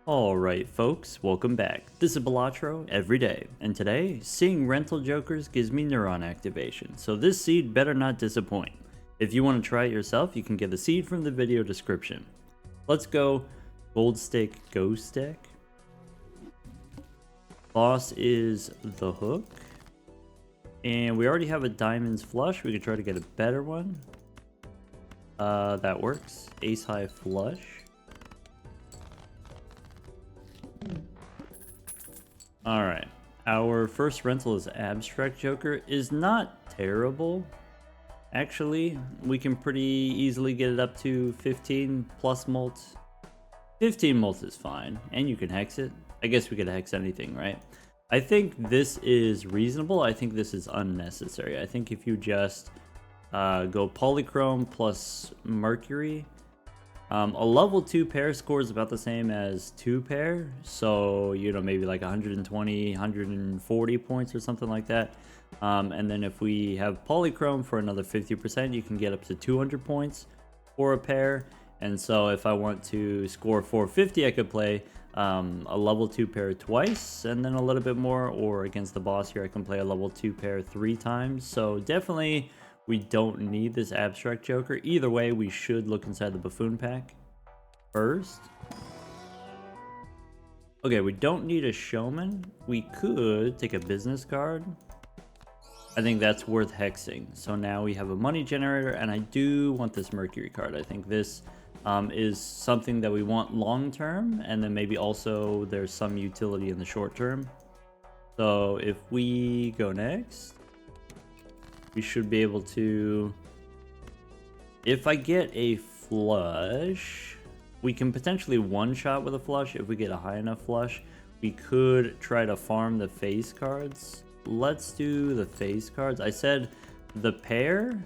Alright folks, welcome back. This is Balatro every day, and today, seeing rental jokers gives me neuron activation, so this seed better not disappoint. If you want to try it yourself, you can get the seed from the video description. Let's go. Gold stake, ghost deck. Boss is the hook. And we already have a diamonds flush, we could try to get a better one. That works. Ace high flush. Alright, our first rental is Abstract Joker. Is not terrible. Actually, we can pretty easily get it up to 15 plus molt. 15 molt is fine, and you can hex it. I guess we could hex anything, right? I think this is reasonable. I think this is unnecessary. I think if you just go Polychrome plus Mercury, a level 2 pair scores about the same as 2 pair, so you know, maybe like 120 140 points or something like that. And then if we have Polychrome for another 50%, you can get up to 200 points for a pair. And so if I want to score 450, I could play a level 2 pair twice and then a little bit more, or against the boss here I can play a level 2 pair 3 times. So definitely we don't need this Abstract Joker. Either way, we should look inside the Buffoon pack first. Okay, we don't need a Showman. We could take a business card. I think that's worth hexing. So now we have a money generator, and I do want this Mercury card. I think this is something that we want long term, and then maybe also there's some utility in the short term. So if we go next, we should be able to, if I get a flush, we can potentially one-shot with a flush. If we get a high enough flush, we could try to farm the face cards. Let's do the face cards. I said the pair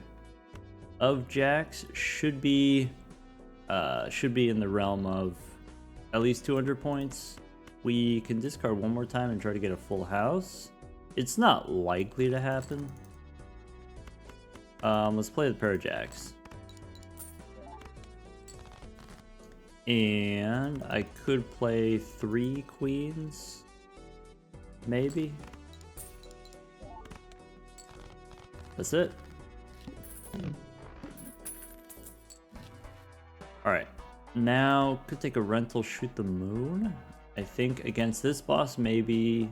of jacks should be in the realm of at least 200 points. We can discard one more time and try to get a full house. It's not likely to happen. Let's play the pair of jacks. And I could play 3 queens, maybe. That's it. Alright, now could take a rental, shoot the moon. I think against this boss maybe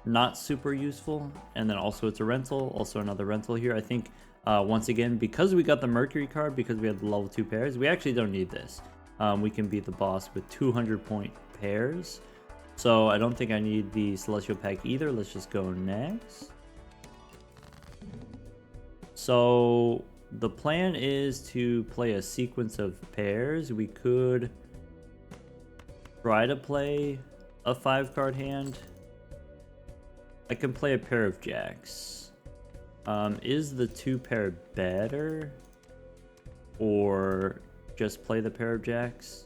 not super useful. And then also it's a rental, also another rental here. I think once again, because we got the Mercury card, because we have the level 2 pairs, we actually don't need this. We can beat the boss with 200 point pairs. So I don't think I need the Celestial pack either. Let's just go next. So the plan is to play a sequence of pairs. We could try to play a 5-card hand. I can play a pair of jacks. Is the 2 pair better, or just play the pair of jacks?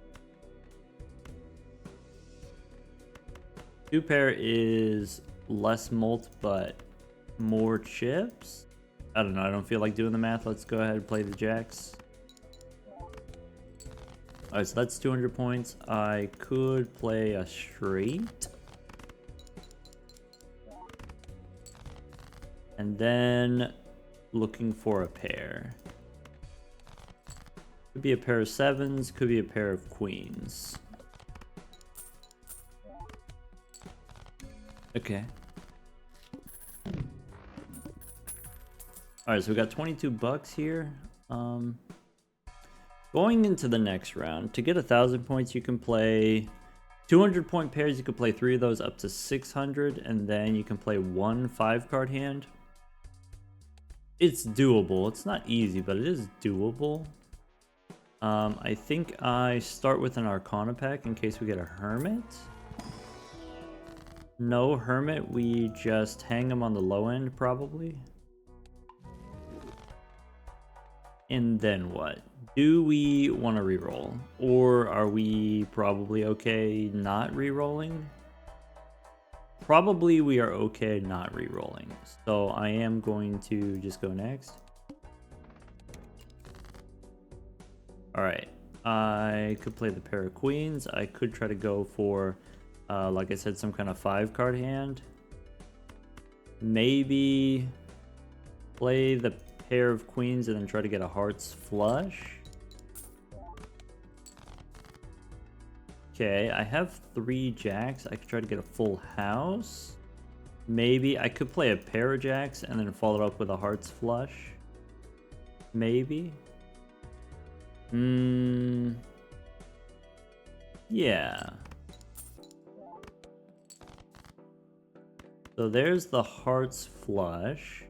2 pair is less molt but more chips. I don't know, I don't feel like doing the math. Let's go ahead and play the jacks. Alright, so that's 200 points. I could play a straight. And then looking for a pair. Could be a pair of 7s, could be a pair of queens. Okay. Alright, so we got 22 bucks here. Going into the next round, to get 1,000 points, you can play 200 point pairs. You can play 3 of those up to 600, and then you can play 1 5-card hand. It's doable. It's not easy, but it is doable. I think I start with an Arcana pack in case we get a Hermit. No Hermit, we just hang them on the low end probably. And then what? Do we want to reroll? Or are we probably okay not rerolling? Probably we are okay not rerolling. So I am going to just go next. Alright. I could play the pair of queens. I could try to go for, like I said, some kind of 5-card hand. Maybe play the pair of queens and then try to get a hearts flush. Okay, I have 3 jacks. I could try to get a full house. Maybe I could play a pair of jacks and then follow it up with a hearts flush. Maybe. Yeah. So there's the hearts flush.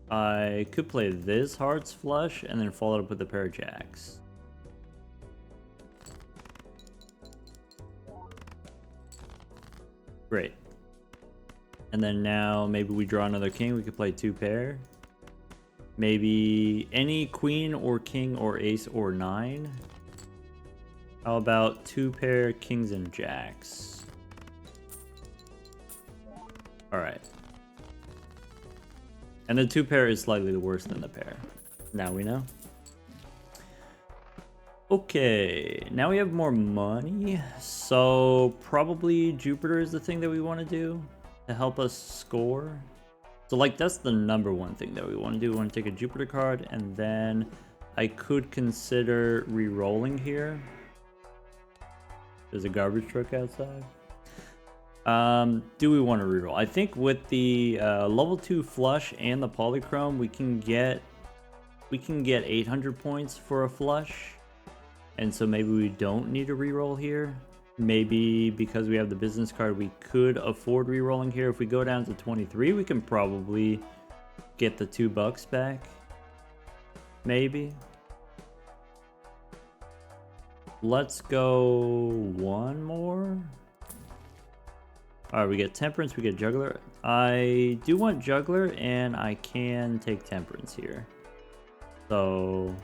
I could play this hearts flush and then follow it up with a pair of jacks. Great. And then now maybe we draw another king. We could play 2 pair. Maybe any queen or king or ace or 9. How about 2 pair kings and jacks? Alright. And the 2 pair is slightly worse than the pair. Now we know. Okay, now we have more money. So probably Jupiter is the thing that we want to do to help us score. So like that's the #1 thing that we want to do. We want to take a Jupiter card, and then I could consider re-rolling here. There's a garbage truck outside. Do we want to reroll? I think with the level 2 flush and the Polychrome, we can get 800 points for a flush, and so maybe we don't need a reroll here. Maybe because we have the business card, we could afford rerolling here. If we go down to 23, we can probably get the $2 back. Maybe. Let's go 1 more. Alright, we get Temperance, we get Juggler. I do want Juggler, and I can take Temperance here. So,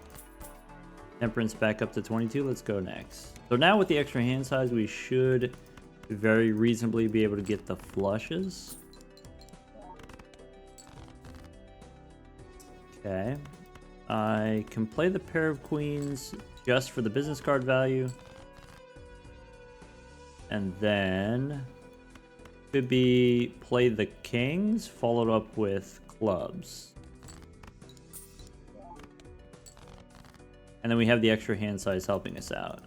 Temperance back up to 22. Let's go next. So now with the extra hand size, we should very reasonably be able to get the flushes. Okay. I can play the pair of queens just for the business card value. And then could be play the kings followed up with clubs. And then we have the extra hand size helping us out.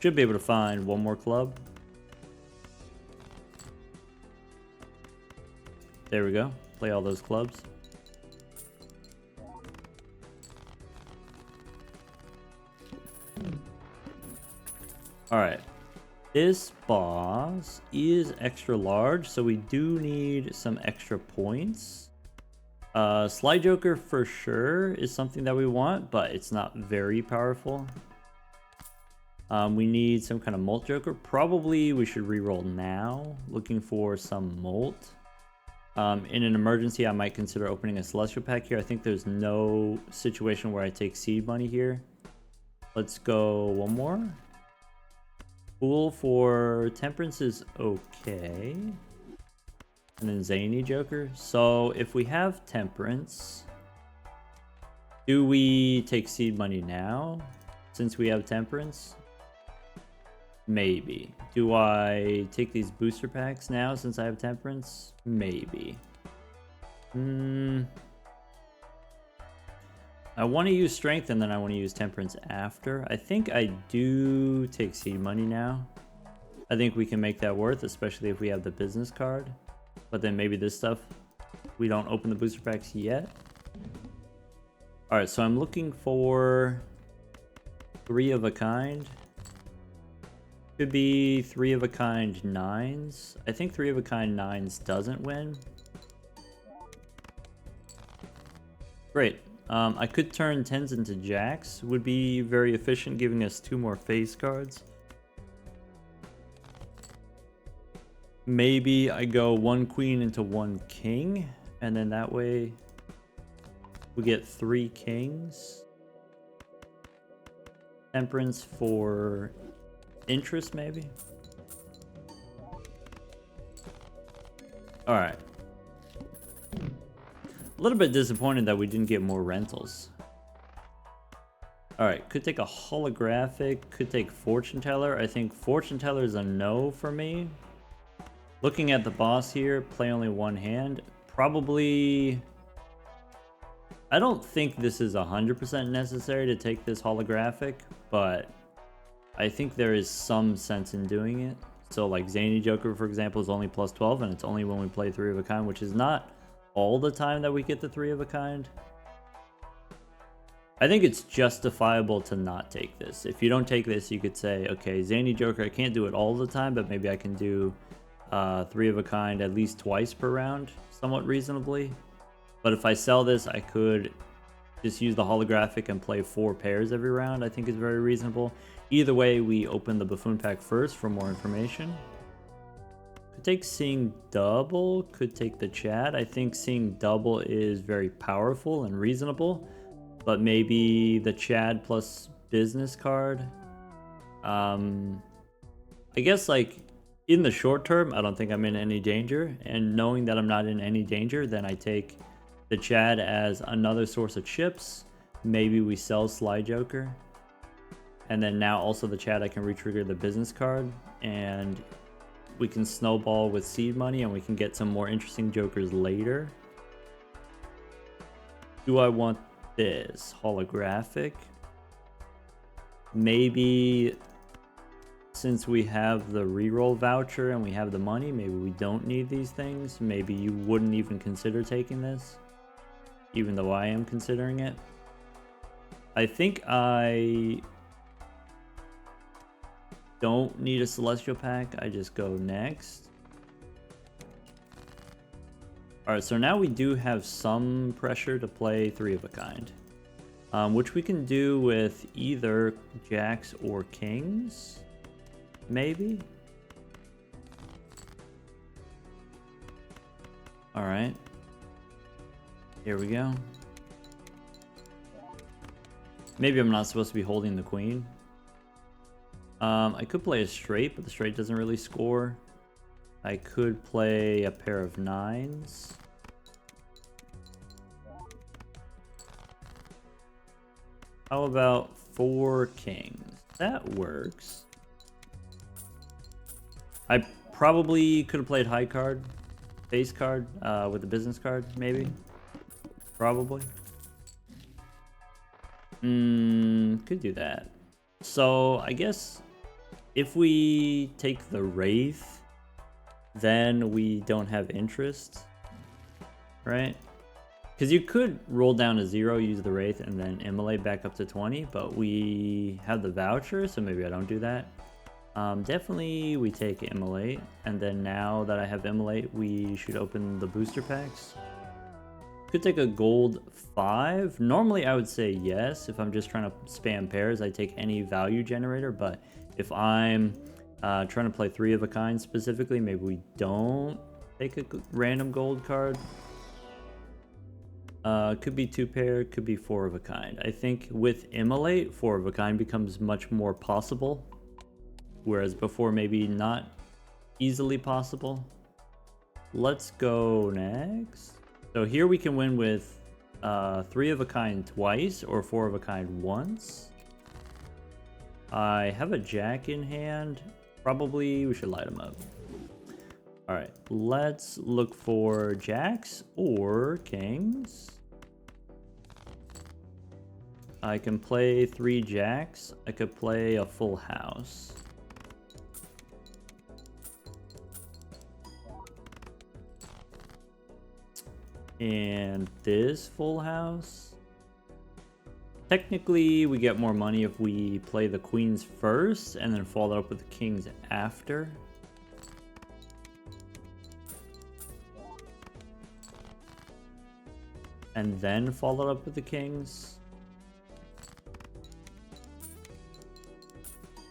Should be able to find 1 more club. There we go. Play all those clubs. Alright. This boss is extra large, so we do need some extra points. Slide Joker for sure is something that we want, but it's not very powerful. We need some kind of Molt Joker. Probably we should reroll now, looking for some Molt. In an emergency, I might consider opening a Celestial Pack here. I think there's no situation where I take seed money here. Let's go 1 more. Fool for Temperance is okay. And then Zany Joker. So if we have Temperance, do we take seed money now since we have Temperance? Maybe. Do I take these booster packs now since I have Temperance? Maybe. I want to use Strength and then I want to use Temperance after. I think I do take seed money now. I think we can make that worth, especially if we have the business card. But then maybe this stuff, we don't open the booster packs yet. Alright, so I'm looking for 3 of a kind. Could be 3 of a kind 9s. I think 3 of a kind 9s doesn't win. Great. I could turn 10s into jacks. Would be very efficient, giving us 2 more face cards. Maybe I go 1 queen into 1 king, and then that way we get 3 kings. Temperance for interest, maybe. Alright. A little bit disappointed that we didn't get more rentals. Alright, could take a holographic, could take fortune teller. I think fortune teller is a no for me. Looking at the boss here, play only one hand. Probably... I don't think this is 100% necessary to take this holographic, but I think there is some sense in doing it. So like Zany Joker, for example, is only plus 12, and it's only when we play 3 of a kind, which is not all the time that we get the 3 of a kind. I think it's justifiable to not take this. If you don't take this, you could say, okay, Zany Joker, I can't do it all the time, but maybe I can do 3 of a kind at least twice per round, somewhat reasonably. But if I sell this, I could just use the holographic and play 4 pairs every round. I think is very reasonable. Either way, we open the Buffoon pack first for more information. Could take Seeing Double, could take the Chat. I think Seeing Double is very powerful and reasonable. But maybe the Chad plus business card. I guess like in the short term, I don't think I'm in any danger. And knowing that I'm not in any danger, then I take the Chad as another source of chips. Maybe we sell Sly Joker. And then now also the Chad, I can retrigger the business card. And we can snowball with seed money and we can get some more interesting Jokers later. Do I want this holographic? Maybe since we have the reroll voucher and we have the money, maybe we don't need these things. Maybe you wouldn't even consider taking this, even though I am considering it. I think I don't need a Celestial pack. I just go next. Alright, so now we do have some pressure to play 3 of a kind. Which we can do with either Jacks or Kings. Maybe? Alright. Here we go. Maybe I'm not supposed to be holding the Queen. I could play a straight, but the straight doesn't really score. I could play a pair of 9s. How about 4 kings? That works. I probably could have played high card, face card, with the business card, maybe. Probably. Could do that. So I guess if we take the Wraith, then we don't have interest, right? Because you could roll down to 0, use the Wraith, and then immolate back up to 20, but we have the voucher, so maybe I don't do that. Definitely we take immolate, and then now that I have immolate, we should open the booster packs. Could take a gold 5. Normally I would say yes. If I'm just trying to spam pairs, I take any value generator, but if I'm trying to play 3 of a kind specifically, maybe we don't take a random gold card. Could be 2 pair, could be 4 of a kind. I think with immolate, 4 of a kind becomes much more possible, whereas before maybe not easily possible. Let's go next. So here we can win with 3 of a kind twice or 4 of a kind once. I have a Jack in hand. Probably we should light him up. Alright, let's look for Jacks or Kings. I can play 3 Jacks. I could play a full house. And this full house. Technically, we get more money if we play the queens first and then follow up with the kings after. And then follow up with the kings.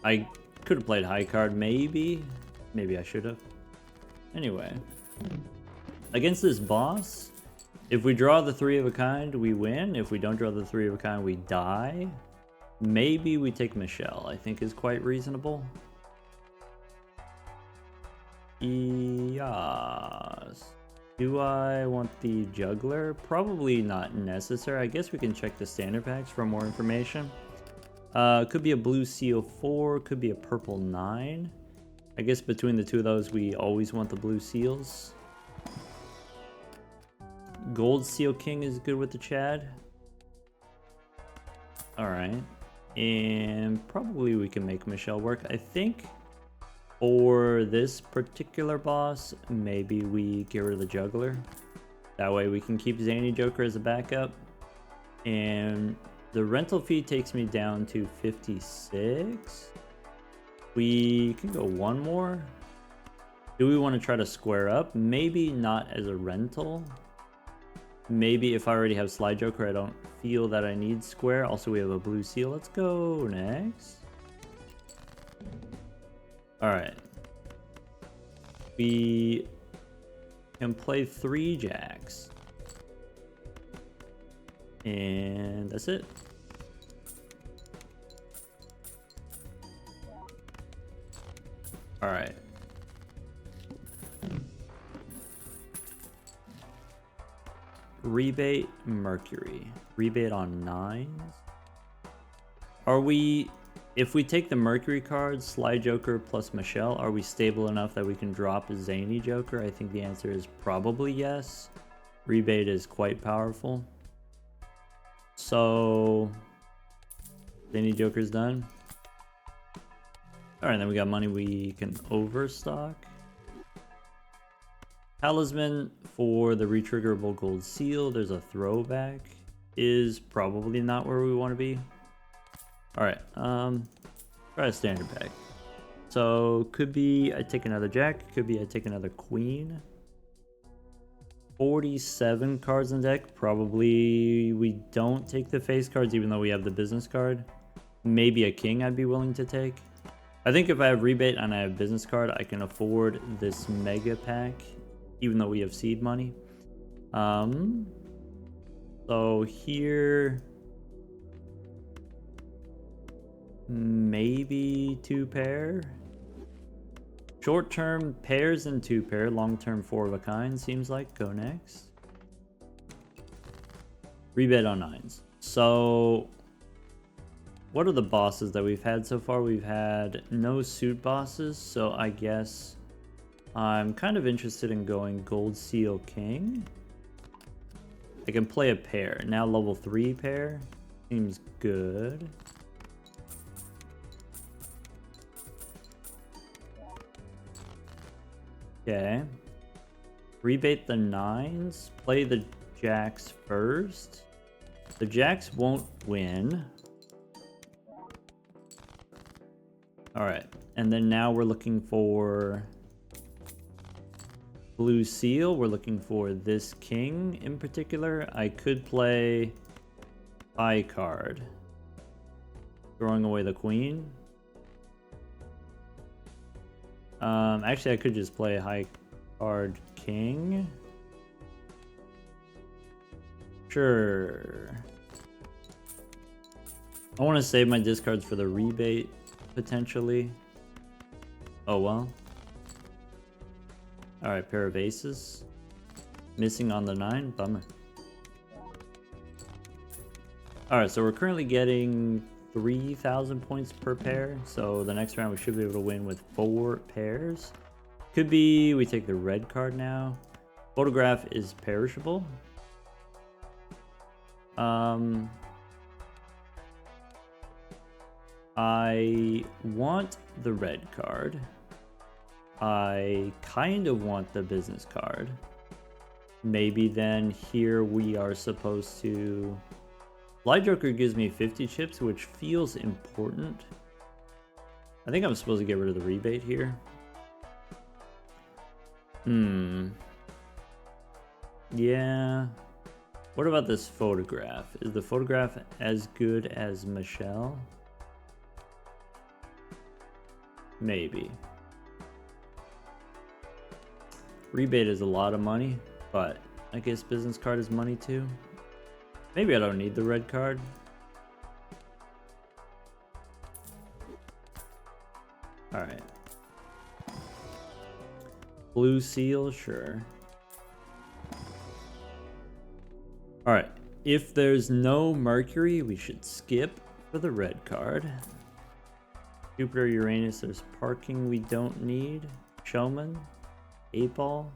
I could have played high card, maybe. Maybe I should have. Anyway. Against this boss, if we draw the 3 of a kind, we win. If we don't draw the 3 of a kind, we die. Maybe we take Michelle, I think is quite reasonable. Yes. Do I want the juggler? Probably not necessary. I guess we can check the standard packs for more information. Could be a blue seal 4, could be a purple 9. I guess between the two of those, we always want the blue seals. Gold seal king is good with the Chad. Alright. And probably we can make Michelle work. I think for this particular boss, maybe we get rid of the juggler. That way we can keep Zany Joker as a backup. And the rental fee takes me down to 56. We can go one more. Do we want to try to square up? Maybe not as a rental. Maybe if I already have Slide Joker, I don't feel that I need square. Also, we have a blue seal. Let's go next. Alright. We can play 3 jacks. And that's it. Alright. Rebate Mercury. Rebate on 9s. Are we... If we take the Mercury card, Sly Joker plus Michelle, are we stable enough that we can drop a Zany Joker? I think the answer is probably yes. Rebate is quite powerful. So... Zany Joker's done. Alright, then we got money we can overstock. Talisman for the retriggerable gold seal. There's a throwback. Is probably not where we want to be. Alright, try a standard pack. So, could be I take another jack, could be I take another queen. 47 cards in deck. Probably we don't take the face cards even though we have the business card. Maybe a king I'd be willing to take. I think if I have rebate and I have business card, I can afford this mega pack, even though we have seed money. So here, maybe 2 pair. Short term pairs and 2 pair. Long term 4 of a kind seems like. Go next. Rebate on 9s. So what are the bosses that we've had so far? We've had no suit bosses, so I guess I'm kind of interested in going Gold Seal King. I can play a pair. Now level 3 pair. Seems good. Okay. Rebate the 9s. Play the jacks first. The jacks won't win. Alright. And then now we're looking for blue seal. We're looking for this king in particular. I could play high card. Throwing away the queen. Actually, I could just play high card king. Sure. I want to save my discards for the rebate, potentially. Oh well. Alright, pair of aces. Missing on the 9, bummer. Alright, so we're currently getting 3,000 points per pair. So the next round we should be able to win with 4 pairs. Could be we take the red card now. Photograph is perishable. I want the red card. I kind of want the business card. Maybe then here we are supposed to... Slide Joker gives me 50 chips, which feels important. I think I'm supposed to get rid of the rebate here. Yeah. What about this photograph? Is the photograph as good as Michelle? Maybe. Rebate is a lot of money, but I guess business card is money too. Maybe I don't need the red card. Alright. Blue seal, sure. Alright. If there's no Mercury, we should skip for the red card. Jupiter, Uranus, there's parking we don't need. Showman, 8-ball.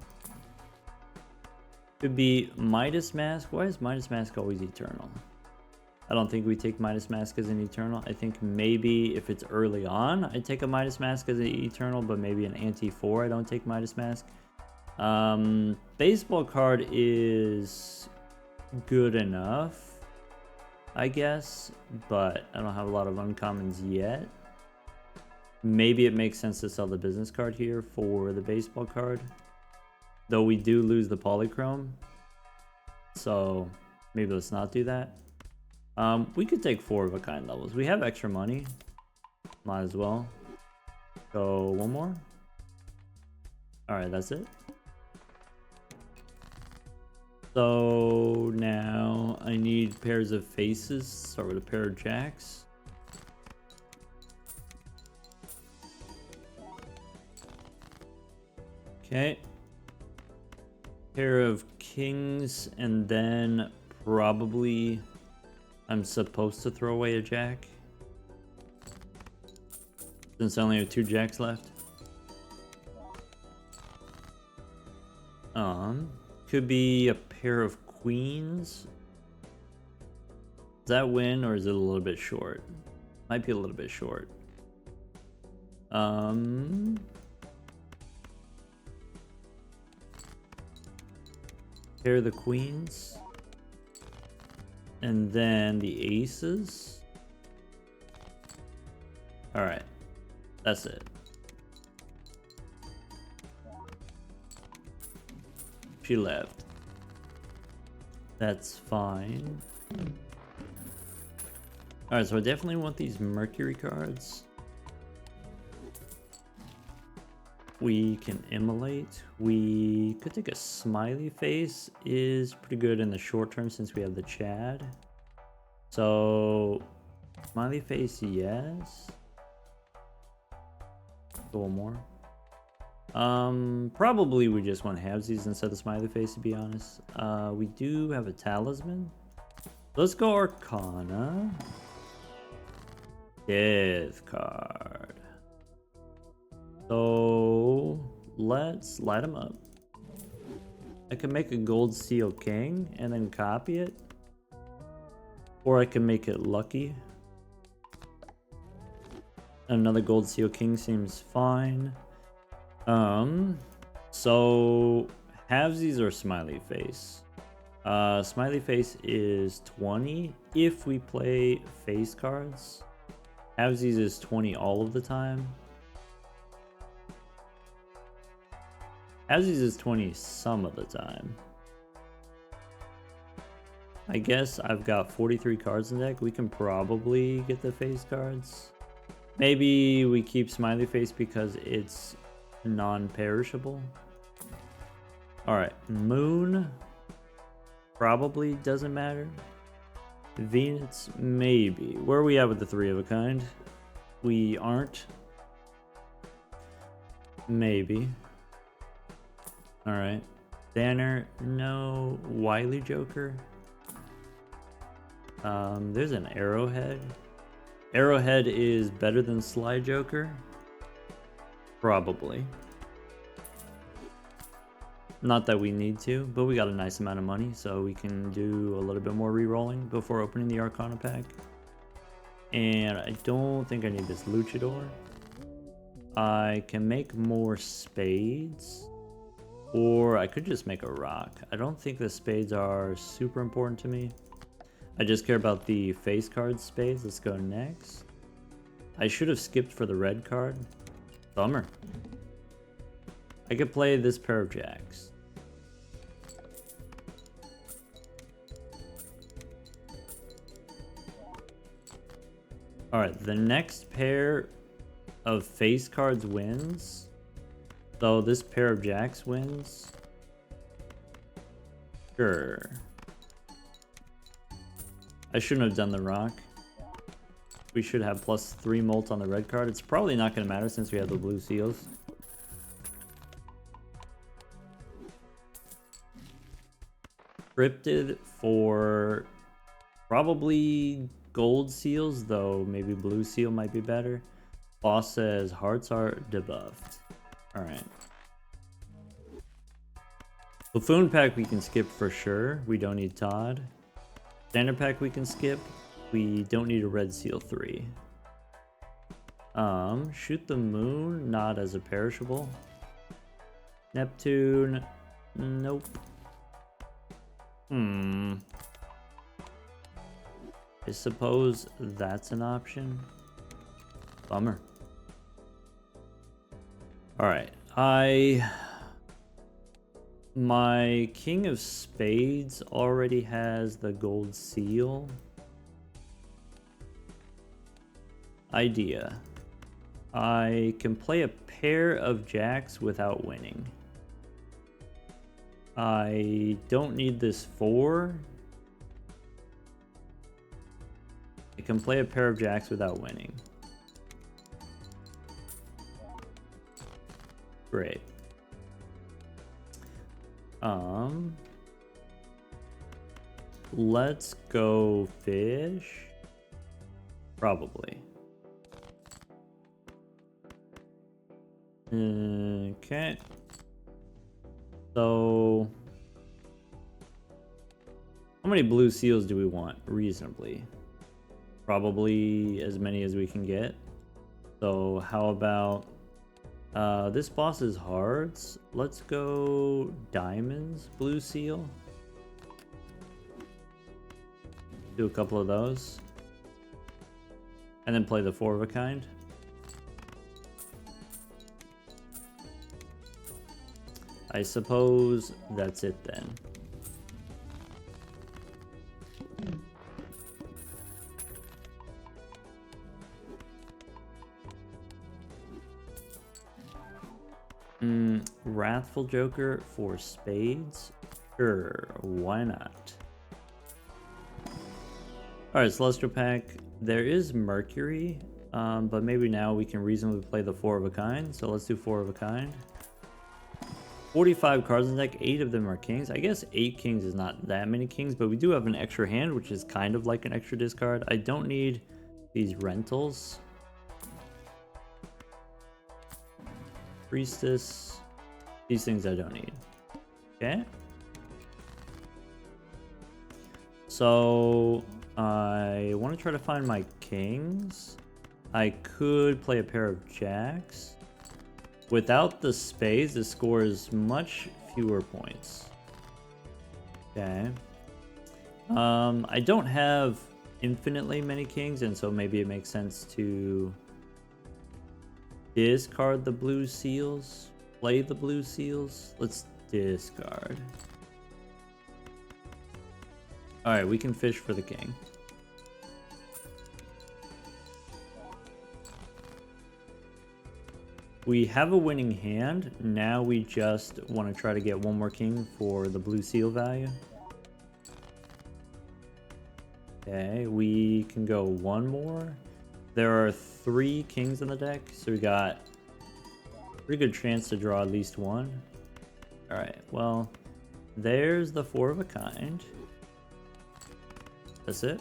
Could be Midas Mask. Why is Midas Mask always eternal? I don't think we take Midas Mask as an eternal. I think maybe if it's early on, I take a Midas Mask as an eternal, but maybe an anti-4, I don't take Midas Mask. Baseball card is good enough, I guess, but I don't have a lot of uncommons yet. Maybe it makes sense to sell the business card here for the baseball card, though we do lose the Polychrome, so maybe let's not do that. We could take 4 of a kind levels. We have extra money, might as well go one more. All right, that's it. So now I need pairs of faces. Start with a pair of jacks. Okay. Pair of kings, and then probably I'm supposed to throw away a jack, since I only have 2 jacks left. Could be a pair of queens. Does that win, or is it a little bit short? Might be a little bit short. Pair of the queens. And then the aces. Alright. That's it. She left. That's fine. Alright, so I definitely want these Mercury cards. We can immolate. We could take a smiley face. Is pretty good in the short term since we have the Chad. So smiley face, yes. Go one more. Probably we just want halvesies instead of smiley face, to be honest. We do have a talisman. Let's go Arcana. Death card. So let's light them up. I can make a gold seal king and then copy it, or I can make it lucky. Another gold seal king seems fine. So halvesies or smiley face. Smiley face is 20 if we play face cards. Halvesies is 20 all of the time. Halvesies is 20 some of the time. I guess I've got 43 cards in deck. We can probably get the face cards. Maybe we keep smiley face because it's non-perishable. Alright, moon probably doesn't matter. Venus, maybe. Where are we at with the 3 of a kind? We aren't. Maybe. Alright. Banner, no. Wily Joker. There's an Arrowhead. Arrowhead is better than Sly Joker. Probably. Not that we need to, but we got a nice amount of money, so we can do a little bit more re-rolling before opening the Arcana pack. And I don't think I need this Luchador. I can make more spades, or I could just make a rock. I don't think the spades are super important to me. I just care about the face card spades. Let's go next. I should have skipped for the red card. Bummer. I could play this pair of jacks. Alright, the next pair of face cards wins. So this pair of jacks wins. Sure. I shouldn't have done the rock. We should have +3 molt on the red card. It's probably not going to matter since we have the blue seals. Cryptid for probably gold seals, though maybe blue seal might be better. Boss says hearts are debuffed. Alright. Buffoon pack we can skip for sure. We don't need Todd. Standard pack we can skip. We don't need a red seal 3. Shoot the moon, not as a perishable. Neptune, nope. I suppose that's an option. Bummer. Alright, my King of Spades already has the gold seal. Idea. I can play a pair of jacks without winning. I don't need this 4. I can play a pair of jacks without winning. Great. Let's go fish. Probably. Okay. So, how many blue seals do we want reasonably? Probably as many as we can get. So how about this boss is hearts. Let's go diamonds, blue seal. Do a couple of those. And then play the 4 of a kind. I suppose that's it then. Wrathful Joker for spades? Sure, why not? Alright, Celestial Pack. There is Mercury, but maybe now we can reasonably play the 4 of a kind. So let's do 4 of a kind. 45 cards in the deck, 8 of them are kings. I guess 8 kings is not that many kings, but we do have an extra hand, which is kind of like an extra discard. I don't need these rentals. Priestess. These things I don't need. Okay. So I want to try to find my kings. I could play a pair of jacks. Without the spades, the score is much fewer points. Okay. I don't have infinitely many kings, and so maybe it makes sense to discard the blue seals. Play the blue seals. Let's discard. Alright, we can fish for the king. We have a winning hand. Now we just want to try to get one more king for the blue seal value. Okay, we can go one more. There are 3 kings in the deck, so we got a pretty good chance to draw at least one. Alright, well, there's the 4 of a kind. That's it.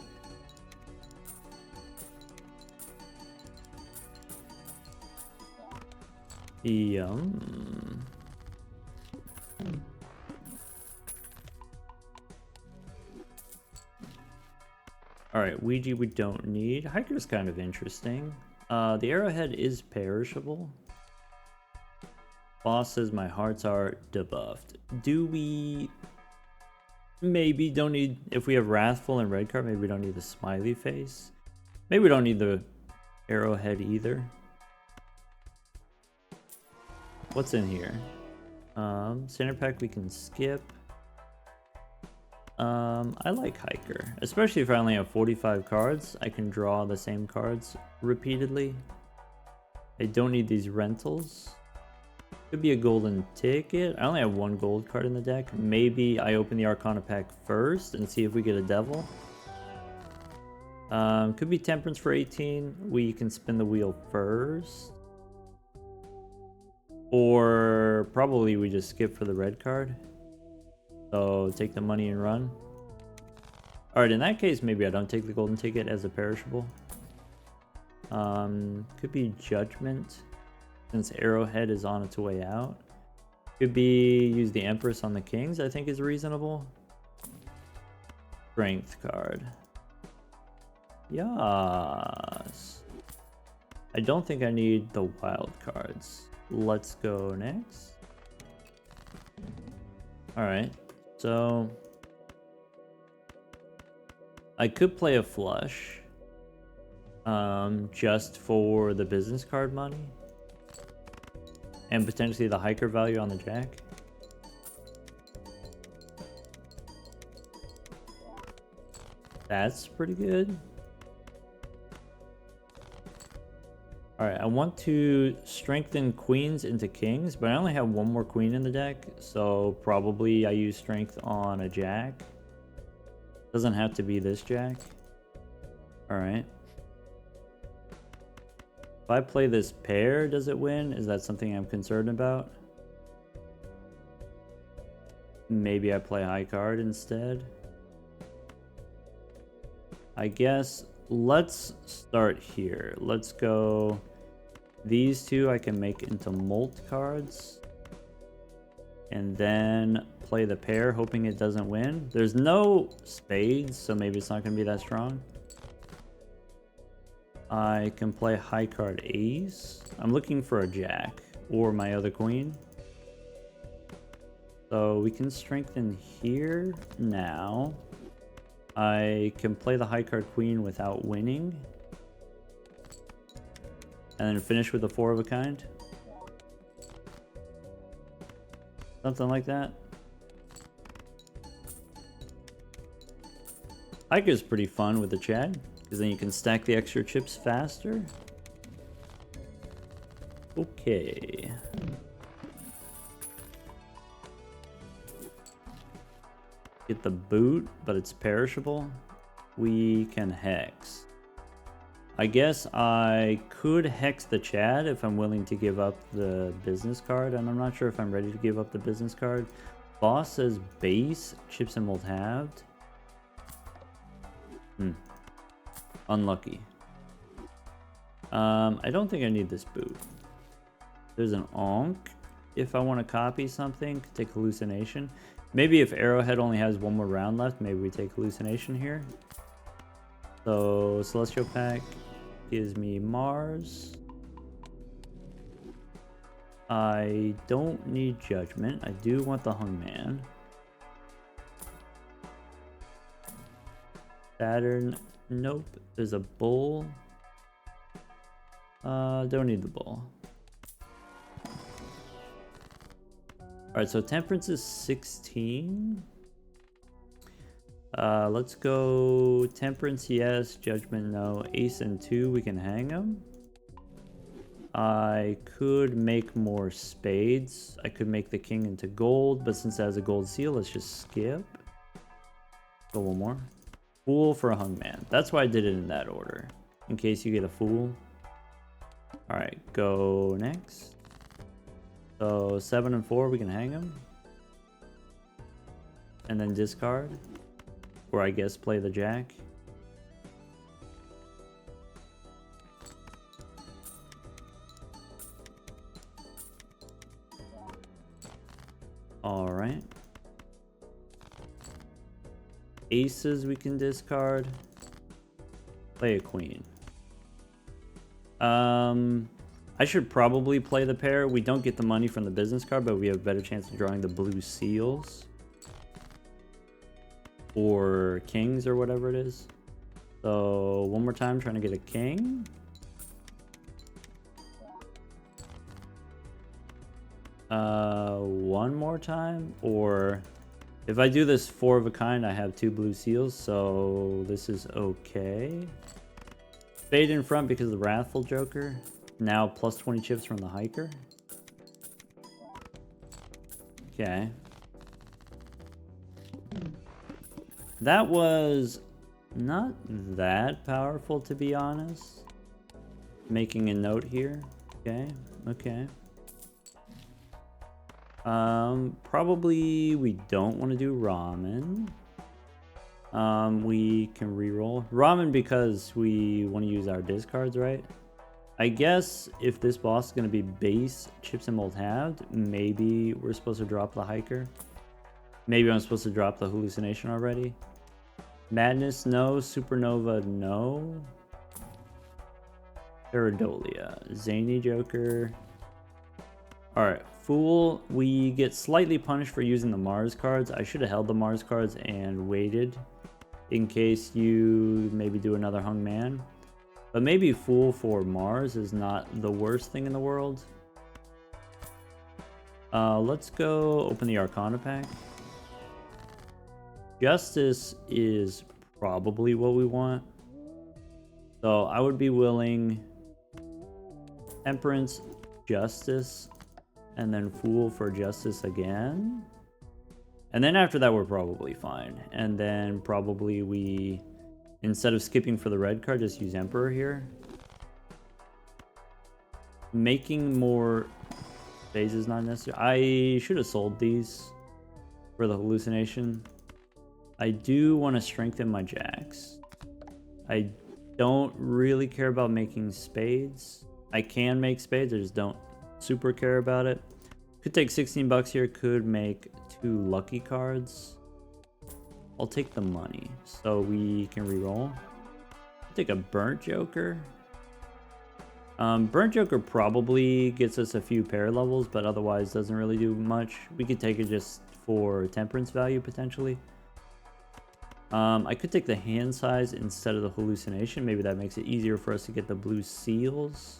Yum. Alright, Ouija we don't need. Hiker's kind of interesting. The arrowhead is perishable. Boss says my hearts are debuffed. Do we... Maybe don't need... If we have Wrathful and red card, maybe we don't need the smiley face. Maybe we don't need the arrowhead either. What's in here? Center pack we can skip. I like Hiker, especially if I only have 45 cards. I can draw the same cards repeatedly. I don't need these rentals. Could be a golden ticket. I only have 1 gold card in the deck. Maybe I open the Arcana pack first and see if we get a devil. Could be Temperance for 18. We can spin the wheel first. Or probably we just skip for the red card. So take the money and run. Alright, in that case, maybe I don't take the golden ticket as a perishable. Could be Judgment, since Arrowhead is on its way out. Could be use the Empress on the Kings, I think is reasonable. Strength card. Yes. I don't think I need the wild cards. Let's go next. Alright, so I could play a flush. Just for the business card money. And potentially the hiker value on the jack. That's pretty good. Alright, I want to strengthen queens into kings, but I only have one more queen in the deck, so probably I use strength on a jack. Doesn't have to be this jack. Alright. If I play this pair, does it win? Is that something I'm concerned about? Maybe I play high card instead. I guess let's start here. Let's go. These two I can make into molt cards. And then play the pair, hoping it doesn't win. There's no spades, so maybe it's not going to be that strong. I can play high card ace. I'm looking for a jack or my other queen. So we can strengthen here now. I can play the high card queen without winning. And then finish with a 4 of a kind. Something like that. Hiker's pretty fun with the Chad, because then you can stack the extra chips faster. Okay. Get the boot, but it's perishable. We can hex. I guess I could hex the Chad if I'm willing to give up the business card, and I'm not sure if I'm ready to give up the business card. Boss says base, chips and mold halved. Unlucky. I don't think I need this boot. There's an Onk. If I want to copy something, take hallucination. Maybe if Arrowhead only has one more round left, maybe we take hallucination here. So Celestial Pack gives me Mars. I don't need Judgment. I do want the Hungman. Saturn. Nope. There's a Bull. Don't need the Bull. Alright, so Temperance is 16. Let's go Temperance, yes. Judgment, no. Ace and 2, we can hang them. I could make more spades. I could make the king into gold, but since it has a gold seal, let's just skip. Go one more. Fool for a hungman. That's why I did it in that order, in case you get a fool. Alright, go next. So 7 and 4, we can hang them. And then discard. Or I guess play the jack. Alright. Aces we can discard. Play a queen. I should probably play the pair. We don't get the money from the business card, but we have a better chance of drawing the blue seals. Or kings or whatever it is. So one more time, trying to get a king. One more time, or if I do this 4 of a kind, I have 2 blue seals, so this is okay. Spade in front because of the Wrathful Joker. Now plus 20 chips from the hiker. Okay. That was not that powerful, to be honest. Making a note here. Okay, okay. Probably we don't want to do ramen. We can reroll. Ramen because we want to use our discards, right? I guess if this boss is going to be base chips and mold halved, maybe we're supposed to drop the hiker. Maybe I'm supposed to drop the hallucination already. Madness, no. Supernova, no. Paradolia. Zany Joker. Alright, Fool. We get slightly punished for using the Mars cards. I should have held the Mars cards and waited in case you maybe do another Hung Man. But maybe Fool for Mars is not the worst thing in the world. Let's go open the Arcana pack. Justice is probably what we want. So I would be willing Temperance, Justice, and then Fool for Justice again. And then after that, we're probably fine. And then probably we, instead of skipping for the red card, just use Emperor here. Making more phases not necessary. I should have sold these for the hallucination. I do want to strengthen my jacks. I don't really care about making spades. I can make spades, I just don't super care about it. Could take 16 bucks here, could make 2 lucky cards. I'll take the money so we can reroll. I'll take a Burnt Joker. Burnt Joker probably gets us a few pair levels, but otherwise doesn't really do much. We could take it just for temperance value potentially. I could take the hand size instead of the hallucination. Maybe that makes it easier for us to get the blue seals.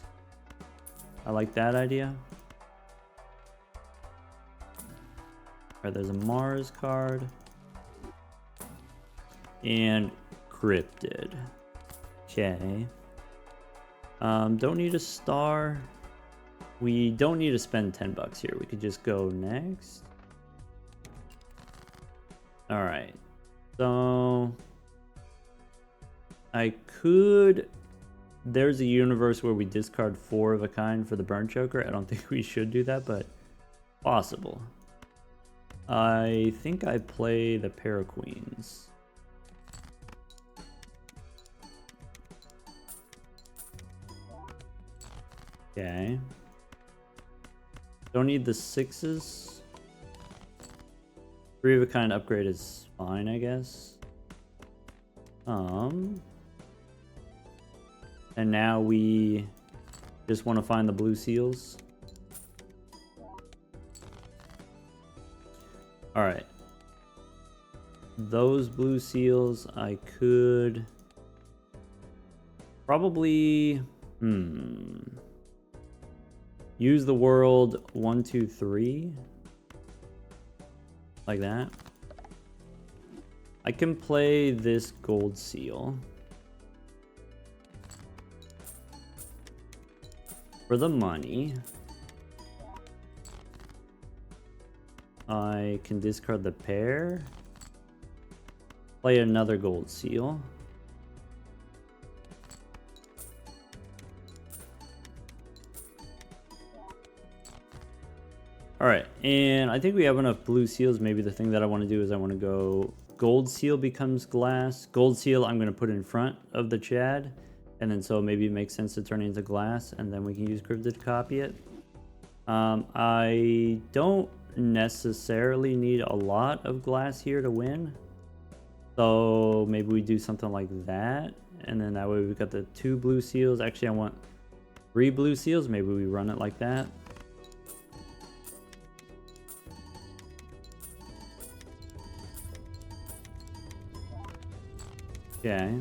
I like that idea. Alright, there's a Mars card. And Cryptid. Okay. Don't need a star. We don't need to spend 10 bucks here. We could just go next. Alright. So I could. There's a universe where we discard 4 of a kind for the Burnt Joker. I don't think we should do that, but possible. I think I play the pair of queens. Okay. Don't need the 6s. 3 of a kind upgrade is fine, I guess. And now we just want to find the blue seals. Alright. Those blue seals I could probably use the world 1, 2, 3. Like that. I can play this gold seal. For the money. I can discard the pair. Play another gold seal. Alright, and I think we have enough blue seals. Maybe the thing that I want to do is I want to go gold seal becomes glass. Gold seal I'm going to put in front of the Chad. And then so maybe it makes sense to turn it into glass. And then we can use Cryptid to copy it. I don't necessarily need a lot of glass here to win. So maybe we do something like that. And then that way we've got the 2 blue seals. Actually, I want 3 blue seals. Maybe we run it like that. Okay.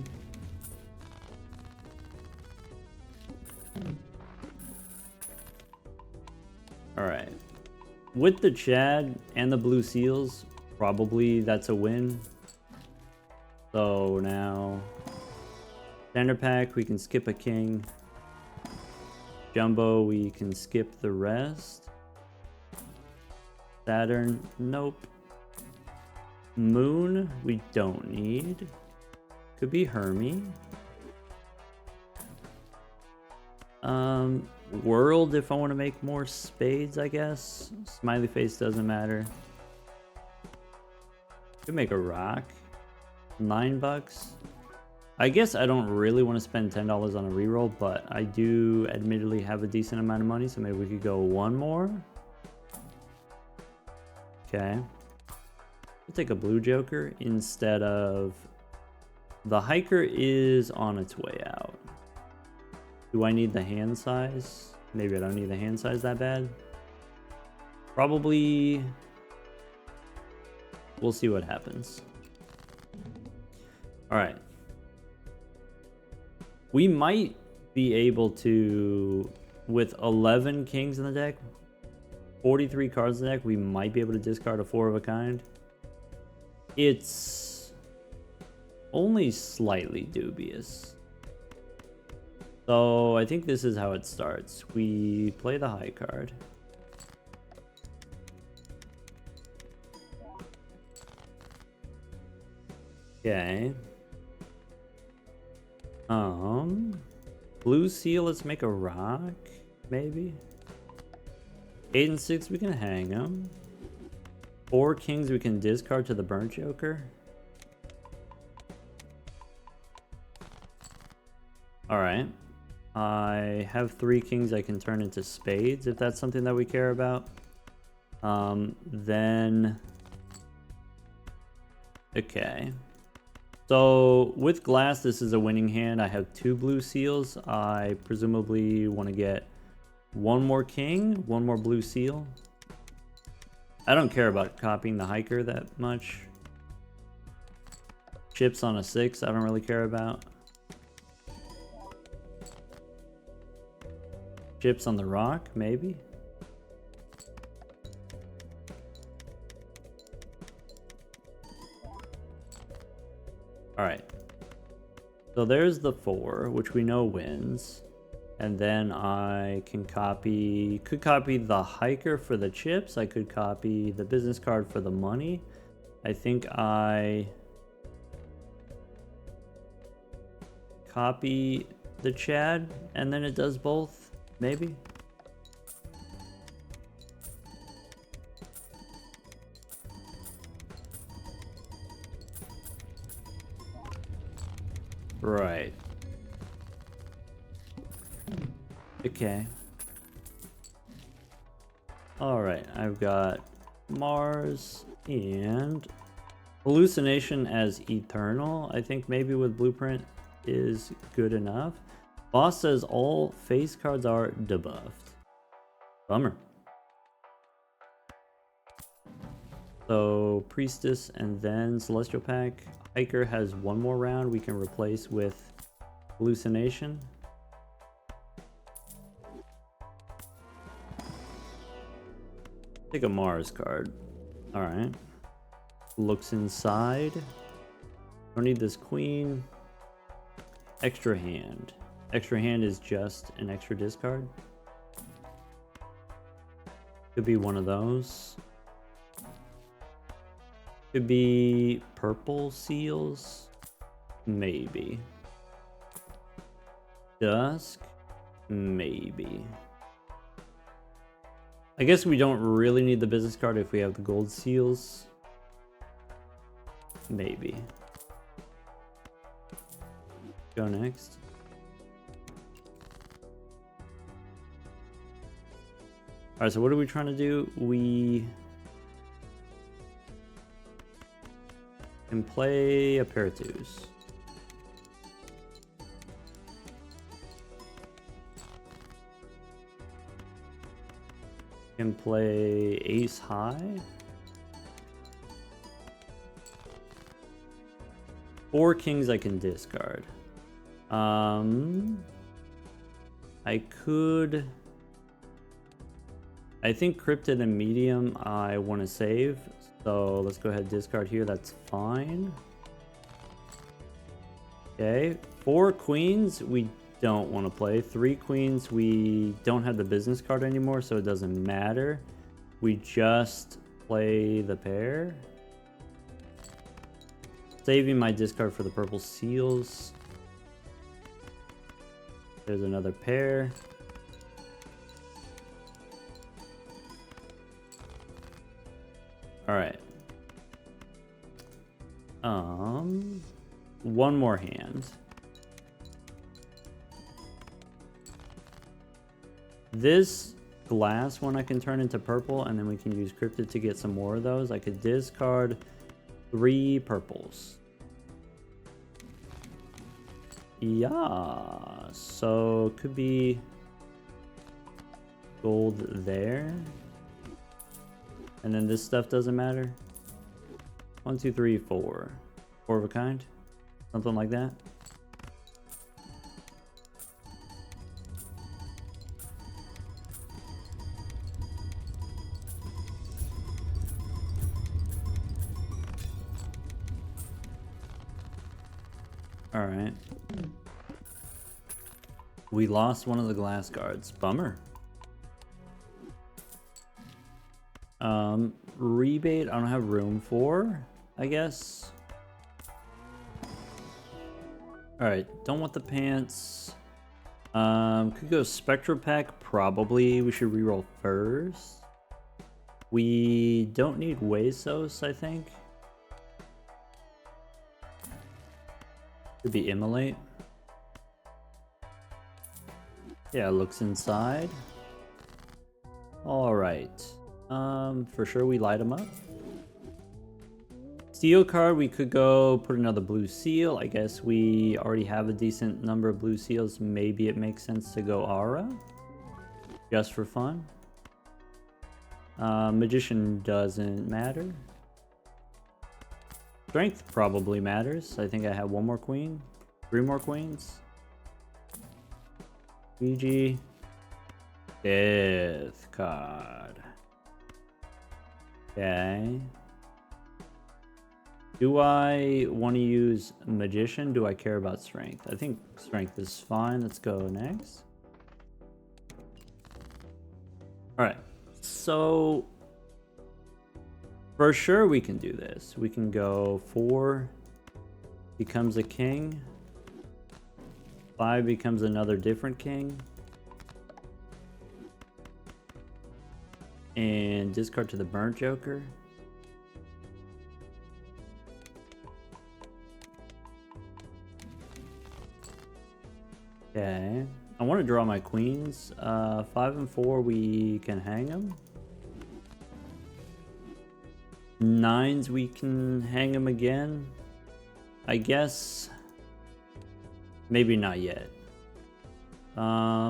Alright. With the Chad and the blue seals, probably that's a win. So now, standard pack, we can skip a king. Jumbo, we can skip the rest. Saturn, nope. Moon, we don't need. Could be Hermie. World, if I want to make more spades, I guess. Smiley face doesn't matter. Could make a rock. $9. I guess I don't really want to spend $10 on a reroll, but I do admittedly have a decent amount of money, so maybe we could go one more. Okay. We'll take a blue joker instead of... The hiker is on its way out. Do I need the hand size? Maybe I don't need the hand size that bad. Probably... We'll see what happens. Alright. We might be able to, with 11 kings in the deck, 43 cards in the deck, we might be able to discard a 4 of a kind. It's only slightly dubious. So I think this is how it starts. We play the high card. Okay. Blue seal, let's make a rock, maybe. 8 and 6, we can hang them. 4 kings we can discard to the burnt joker. Alright. I have 3 kings I can turn into spades if that's something that we care about. Then... Okay. So with glass, this is a winning hand. I have 2 blue seals. I presumably want to get 1 more king, 1 more blue seal. I don't care about copying the hiker that much. Chips on a 6, I don't really care about. Chips on the rock, maybe. Alright. So there's the 4, which we know wins. And then I can could copy the hiker for the chips. I could copy the business card for the money. I think I copy the Chad and then it does both, maybe. Right. Okay. Alright, I've got Mars and hallucination as eternal. I think maybe with blueprint is good enough. Boss says all face cards are debuffed. Bummer. So priestess and then celestial pack. Hiker has 1 more round we can replace with hallucination. Take a Mars card. Alright. Looks inside. Don't need this queen. Extra hand. Extra hand is just an extra discard. Could be one of those. Could be purple seals. Maybe. Dusk. Maybe. I guess we don't really need the business card if we have the gold seals. Maybe. Go next. Alright, so what are we trying to do? We can play a pair of 2s. Can play ace high. 4 kings I can discard. I think cryptid and medium I want to save, so let's go ahead and discard here. That's fine. Okay, 4 queens we don't want to play. 3 queens we don't have the business card anymore, so it doesn't matter. We just play the pair. Saving my discard for the purple seals. There's another pair. Alright. One more hand. This glass one I can turn into purple, and then we can use cryptid to get some more of those. I could discard 3 purples. Yeah, so could be gold there. And then this stuff doesn't matter. 1, 2, 3, 4. 4 of a kind. Something like that. Alright. We lost one of the glass guards. Bummer. Rebate I don't have room for, I guess. Alright, don't want the pants. Could go Spectral Pack, probably. We should reroll first. We don't need Huesos, I think. Could be Immolate. Yeah, looks inside. Alright. For sure we light them up. Steel card, we could go put another blue seal. I guess we already have a decent number of blue seals. Maybe it makes sense to go Aura. Just for fun. Magician doesn't matter. Strength probably matters. I think I have 1 more queen. 3 more queens. Ouija. Death card. Okay. Do I want to use Magician? Do I care about Strength? I think Strength is fine. Let's go next. Alright. So, for sure we can do this. We can go 4 becomes a king. 5 becomes another different king. And discard to the burnt joker. Okay. I want to draw my queens. 5 and 4, we can hang them. 9s, we can hang them again. I guess. Maybe not yet. I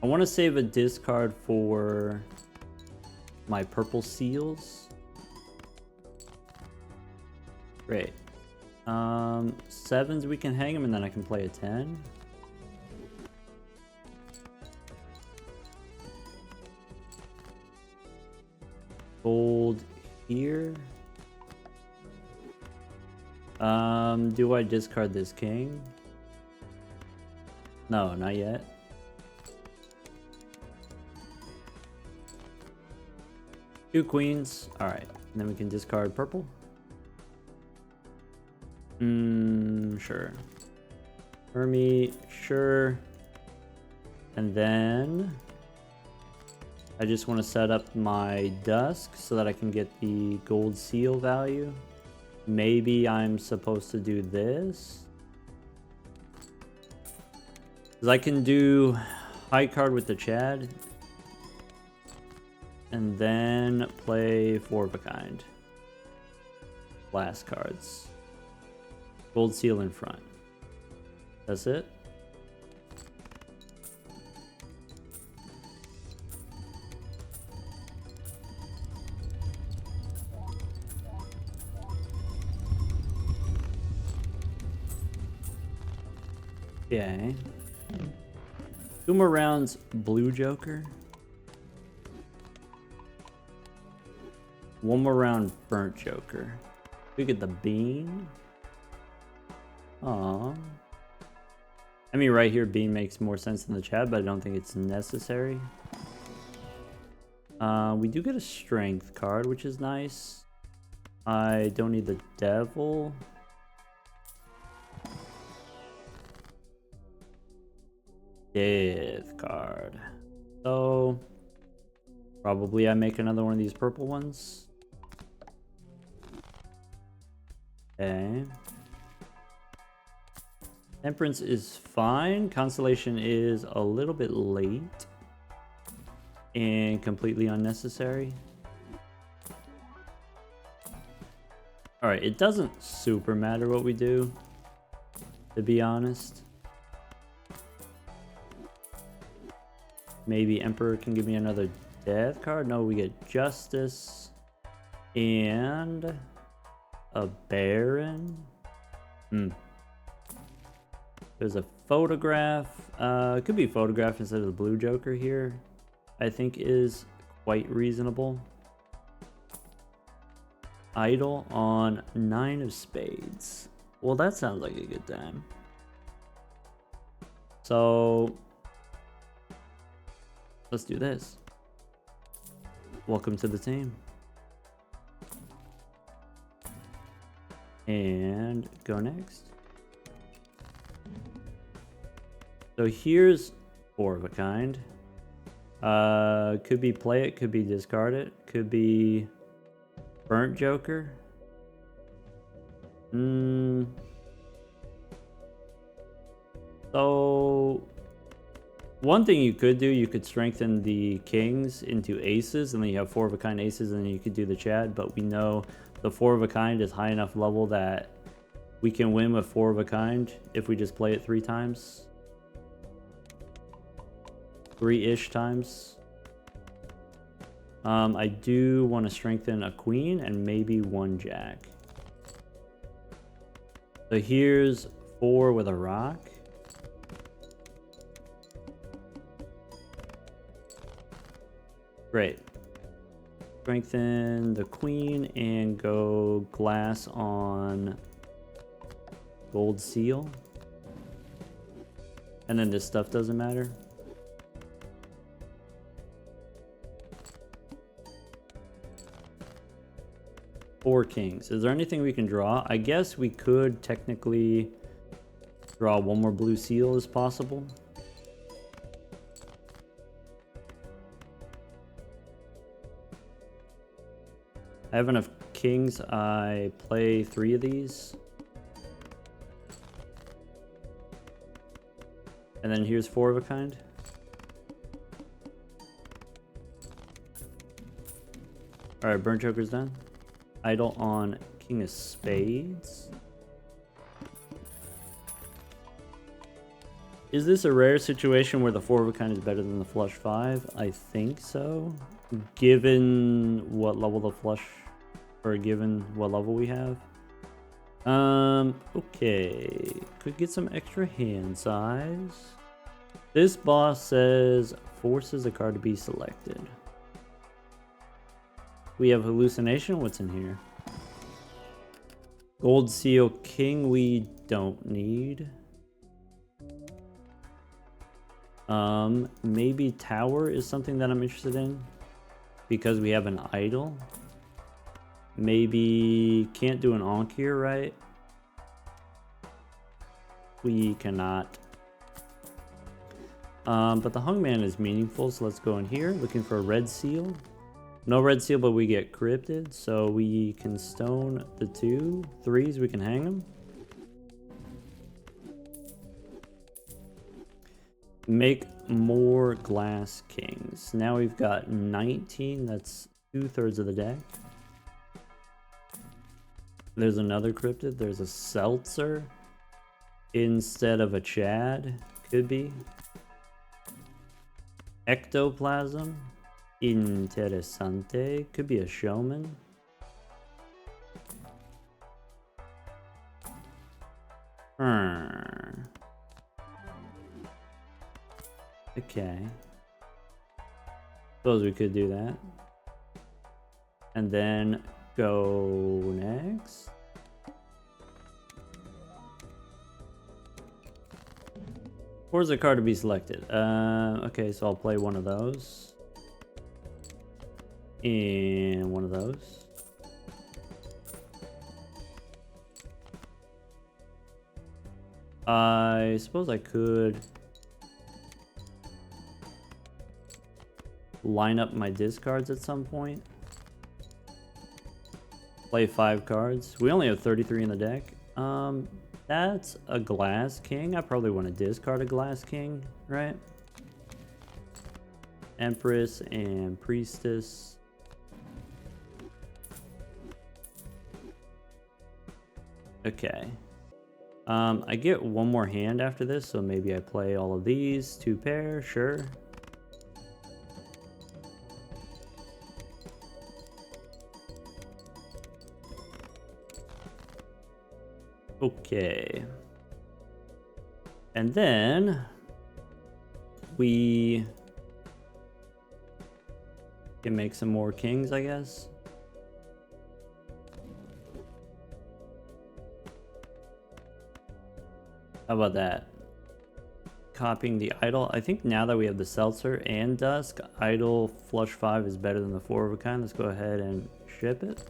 want to save a discard for my purple seals. Great. 7s, we can hang them, and then I can play a 10. Gold here. Do I discard this king? No, not yet. Two queens. Alright. And then we can discard purple. Sure. Hermie, sure. And then I just want to set up my dusk so that I can get the gold seal value. Maybe I'm supposed to do this. Because I can do high card with the Chad. And then play 4 of a kind. Last cards. Gold seal in front. That's it. Okay. 2 more rounds, blue joker. 1 more round, burnt joker. We get the bean. Aw. I mean, right here, bean makes more sense than the Chad, but I don't think it's necessary. We do get a strength card, which is nice. I don't need the devil. Death card. So, probably I make another one of these purple ones. Okay. Temperance is fine. Constellation is a little bit late. And completely unnecessary. Alright, it doesn't super matter what we do, to be honest. Maybe Emperor can give me another death card. No, we get Justice and a Baron. There's a Photograph. It could be Photograph instead of the blue Joker here. I think is quite reasonable. Idle on 9 of Spades. Well, that sounds like a good time. So let's do this. Welcome to the team. And go next. So here's 4 of a kind. Could be play it, could be discard it, could be burnt Joker. So one thing you could do, you could strengthen the kings into aces, and then you have 4 of a kind aces, and then you could do the Chad. But we know the 4 of a kind is high enough level that we can win with 4 of a kind if we just play it 3 times. 3-ish times. I do want to strengthen a queen and maybe 1 jack. So here's 4 with a rock. Great. Strengthen the queen and go glass on gold seal. And then this stuff doesn't matter. Four kings. Is there anything we can draw? I guess we could technically draw 1 more blue seal as possible. I have enough kings. I play 3 of these. And then here's 4 of a kind. Alright, burnt Joker's done. Idle on King of Spades. Is this a rare situation where the 4 of a kind is better than the flush 5? I think so. Given what level the flush, or given what level we have. Okay. Could get some extra hand size. This boss says forces a card to be selected. We have hallucination. What's in here? Gold seal king we don't need. Maybe tower is something that I'm interested in because we have an idol. Maybe can't do an Ankh here, right? We cannot. But the hungman is meaningful, so let's go in here looking for a red seal. No red seal, but we get cryptid, so we can stone the 2 3s. We can hang them. Make more glass kings. Now we've got 19. That's 2/3 of the deck. There's another cryptid. There's a seltzer instead of a Chad. Could be. Ectoplasm. Interessante. Could be a showman. Okay. Suppose we could do that. And then go next. Where's the card to be selected? Okay, so I'll play one of those. And one of those. I suppose I could line up my discards at some point. Play 5 cards. We only have 33 in the deck. That's a Glass King. I probably want to discard a Glass King, right? Empress and Priestess. Okay. I get one more hand after this, so maybe I play all of these. 2 pair, sure. Okay. And then we can make some more kings, I guess. How about that? Copying the idol. I think now that we have the Seltzer and Dusk, idol flush 5 is better than the 4 of a kind. Let's go ahead and ship it.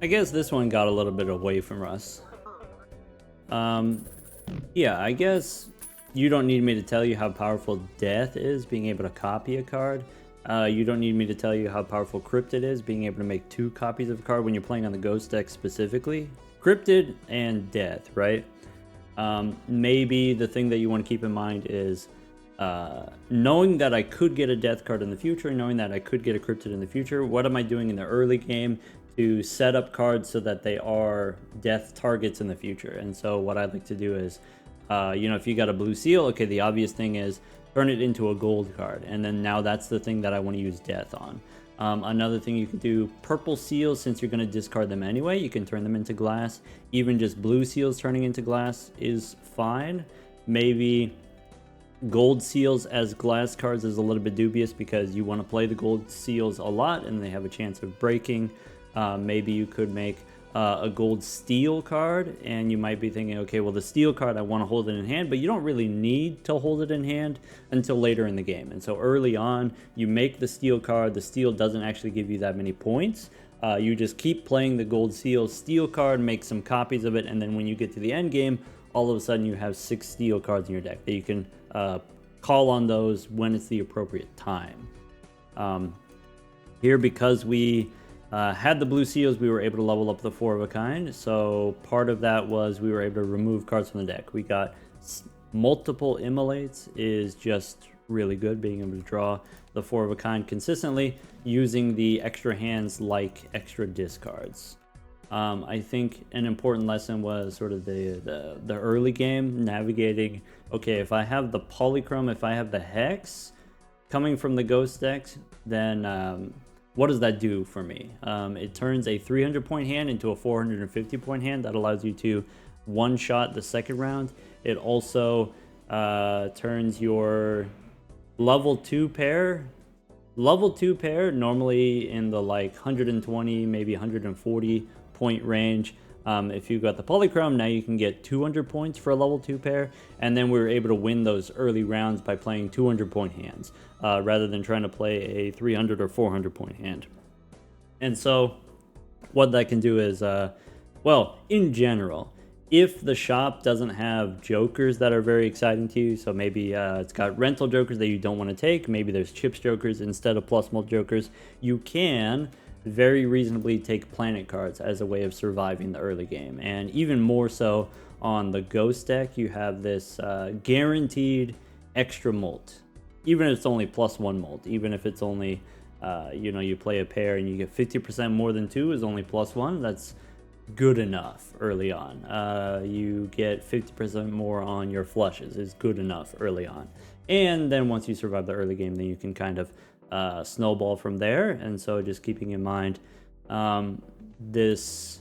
I guess this one got a little bit away from us. Yeah, I guess you don't need me to tell you how powerful Death is, being able to copy a card. You don't need me to tell you how powerful Cryptid is, being able to make 2 copies of a card when you're playing on the Ghost deck specifically. Cryptid and Death, right? Maybe the thing that you want to keep in mind is knowing that I could get a Death card in the future, knowing that I could get a Cryptid in the future. What am I doing in the early game to set up cards so that they are Death targets in the future? And so what I'd like to do is, you know, if you got a blue seal, okay, the obvious thing is turn it into a gold card. And then now that's the thing that I want to use Death on. Another thing you can do, purple seals, since you're going to discard them anyway, you can turn them into glass. Even just blue seals turning into glass is fine. Maybe gold seals as glass cards is a little bit dubious because you want to play the gold seals a lot and they have a chance of breaking. Maybe you could make a gold steel card, and you might be thinking, okay, well, the steel card, I want to hold it in hand, but you don't really need to hold it in hand until later in the game. And so early on, you make the steel card. The steel doesn't actually give you that many points. You just keep playing the gold steel card, make some copies of it, and then when you get to the end game, all of a sudden you have 6 steel cards in your deck that you can call on those when it's the appropriate time. Here, because we had the blue seals, we were able to level up the 4 of a kind. So part of that was we were able to remove cards from the deck. We got multiple immolates is just really good, being able to draw the 4 of a kind consistently using the extra hands like extra discards. I think an important lesson was sort of the early game navigating. Okay, if I have the Polychrome, if I have the Hex coming from the Ghost decks, then what does that do for me? It turns a 300-point hand into a 450-point hand. That allows you to one-shot the second round. It also turns your level 2 pair. Level 2 pair, normally in the like 120, maybe 140-point range. If you've got the Polychrome, now you can get 200 points for a level 2 pair, and then we were able to win those early rounds by playing 200-point hands, rather than trying to play a 300 or 400-point hand. And so what that can do is, well, in general, if the shop doesn't have jokers that are very exciting to you, so maybe it's got rental jokers that you don't want to take, maybe there's chips jokers instead of plus mult jokers, you can very reasonably take planet cards as a way of surviving the early game. And even more so on the Ghost deck, you have this guaranteed extra mult. Even if it's only +1 mult, even if it's only, you know, you play a pair and you get 50% more than 2 is only +1, that's good enough early on. You get 50% more on your flushes is good enough early on. And then once you survive the early game, then you can kind of snowball from there. And so just keeping in mind this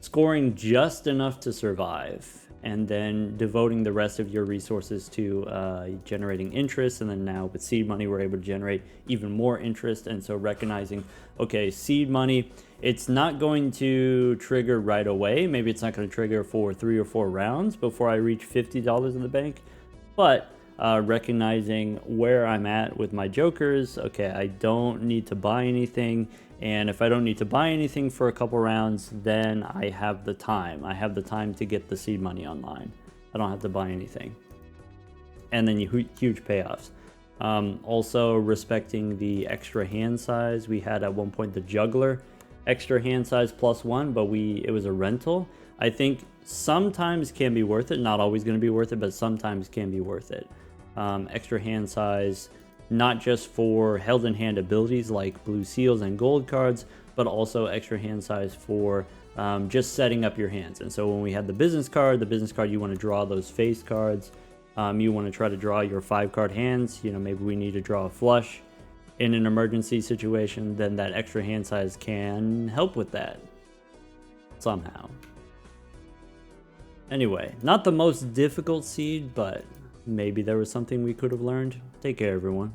scoring just enough to survive and then devoting the rest of your resources to generating interest. And then now with seed money, we're able to generate even more interest. And so recognizing, okay, seed money, it's not going to trigger right away. Maybe it's not going to trigger for 3 or 4 rounds before I reach $50 in the bank. But recognizing where I'm at with my jokers. Okay, I don't need to buy anything, and if I don't need to buy anything for a couple rounds, then I have the time. I have the time to get the seed money online. I don't have to buy anything. And then huge payoffs. Also respecting the extra hand size. We had at one point the juggler extra hand size +1, but it was a rental. I think sometimes can be worth it, not always going to be worth it, but sometimes can be worth it. Extra hand size, not just for held in hand abilities like blue seals and gold cards, but also extra hand size for just setting up your hands. And so when we had the business card you want to draw those face cards. You want to try to draw your 5-card hands. You know, maybe we need to draw a flush in an emergency situation, then that extra hand size can help with that somehow. Anyway, not the most difficult seed, but maybe there was something we could have learned. Take care, everyone.